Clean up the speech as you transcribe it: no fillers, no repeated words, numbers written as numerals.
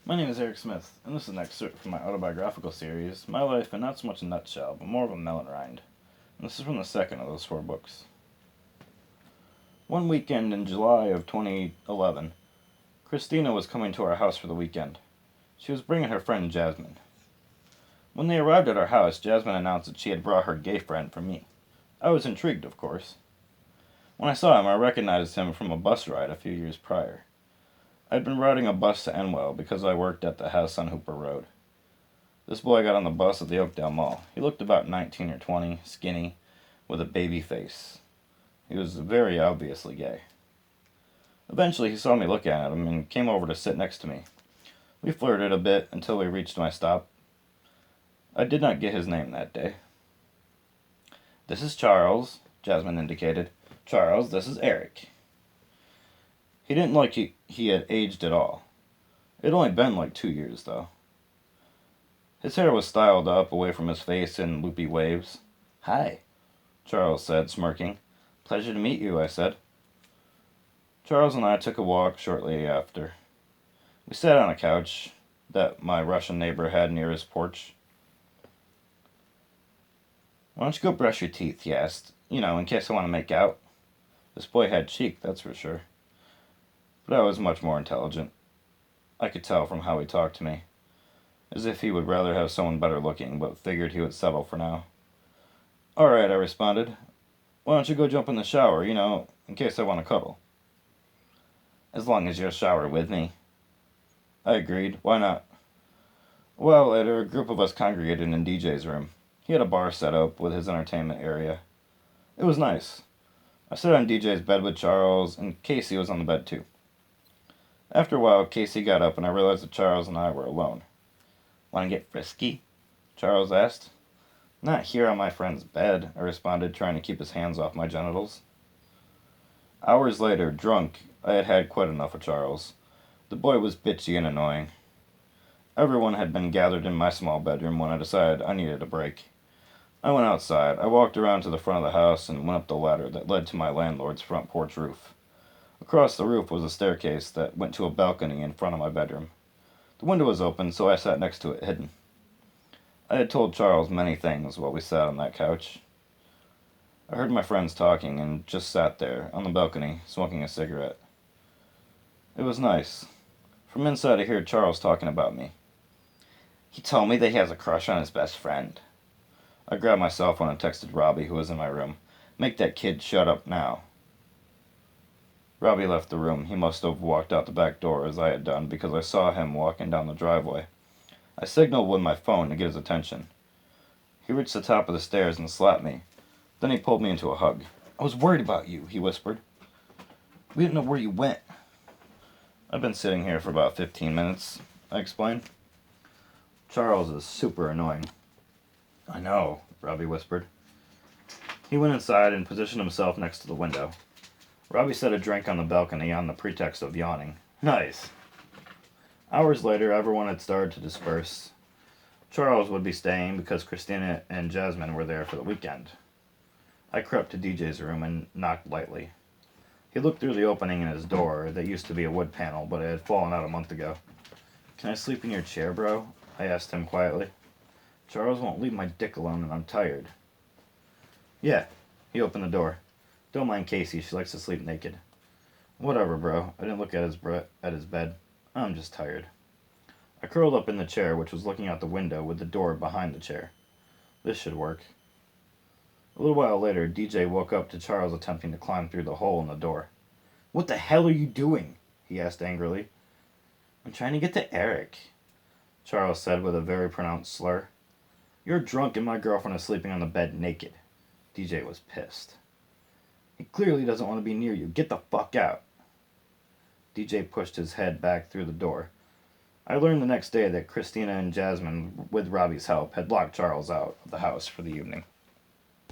My name is Eric Smith, and this is an excerpt from my autobiographical series, My Life in Not So Much a Nutshell, but more of a Melon, Rind. And this is from the second of those 4 books. One weekend in July of 2011, Christina was coming to our house for the weekend. She was bringing her friend Jasmine. When they arrived at our house, Jasmine announced that she had brought her gay friend for me. I was intrigued, of course. When I saw him, I recognized him from a bus ride a few years prior. I'd been riding a bus to Enwell because I worked at the house on Hooper Road. This boy got on the bus at the Oakdale Mall. He looked about 19 or 20, skinny, with a baby face. He was very obviously gay. Eventually he saw me looking at him and came over to sit next to me. We flirted a bit until we reached my stop. I did not get his name that day. "This is Charles," Jasmine indicated. "Charles, this is Eric." He didn't look like he had aged at all. It had only been like 2 years, though. His hair was styled up away from his face in loopy waves. "Hi," Charles said, smirking. "Pleasure to meet you," I said. Charles and I took a walk shortly after. We sat on a couch that my Russian neighbor had near his porch. "Why don't you go brush your teeth?" he asked. In case I want to make out." This boy had cheek, that's for sure. But I was much more intelligent. I could tell from how he talked to me. As if he would rather have someone better looking, but figured he would settle for now. "All right," I responded. "Why don't you go jump in the shower, in case I want to cuddle?" "As long as you'll shower with me." I agreed. "Why not?" Well, later, a group of us congregated in DJ's room. He had a bar set up with his entertainment area. It was nice. I sat on DJ's bed with Charles, and Casey was on the bed too. After a while, Casey got up, and I realized that Charles and I were alone. "Want to get frisky?" Charles asked. "Not here on my friend's bed," I responded, trying to keep his hands off my genitals. Hours later, drunk, I had had quite enough of Charles. The boy was bitchy and annoying. Everyone had been gathered in my small bedroom when I decided I needed a break. I went outside. I walked around to the front of the house and went up the ladder that led to my landlord's front porch roof. Across the roof was a staircase that went to a balcony in front of my bedroom. The window was open, so I sat next to it, hidden. I had told Charles many things while we sat on that couch. I heard my friends talking and just sat there, on the balcony, smoking a cigarette. It was nice. From inside I heard Charles talking about me. "He told me that he has a crush on his best friend." I grabbed my cell phone and texted Robbie, who was in my room. "Make that kid shut up now." Robbie left the room. He must have walked out the back door as I had done, because I saw him walking down the driveway. I signaled with my phone to get his attention. He reached the top of the stairs and slapped me. Then he pulled me into a hug. "I was worried about you," he whispered. "We didn't know where you went." "I've been sitting here for about 15 minutes, I explained. "Charles is super annoying." "I know," Robbie whispered. He went inside and positioned himself next to the window. Robbie set a drink on the balcony on the pretext of yawning. Nice. Hours later, everyone had started to disperse. Charles would be staying because Christina and Jasmine were there for the weekend. I crept to DJ's room and knocked lightly. He looked through the opening in his door that used to be a wood panel, but it had fallen out a month ago. "Can I sleep in your chair, bro?" I asked him quietly. "Charles won't leave my dick alone and I'm tired." "Yeah." He opened the door. "Don't mind Casey, she likes to sleep naked." "Whatever, bro." I didn't look at his bed. "I'm just tired." I curled up in the chair, which was looking out the window with the door behind the chair. This should work. A little while later, DJ woke up to Charles attempting to climb through the hole in the door. "What the hell are you doing?" he asked angrily. "I'm trying to get to Eric," Charles said with a very pronounced slur. "You're drunk and my girlfriend is sleeping on the bed naked." DJ was pissed. "He clearly doesn't want to be near you. Get the fuck out." DJ pushed his head back through the door. I learned the next day that Christina and Jasmine, with Robbie's help, had locked Charles out of the house for the evening.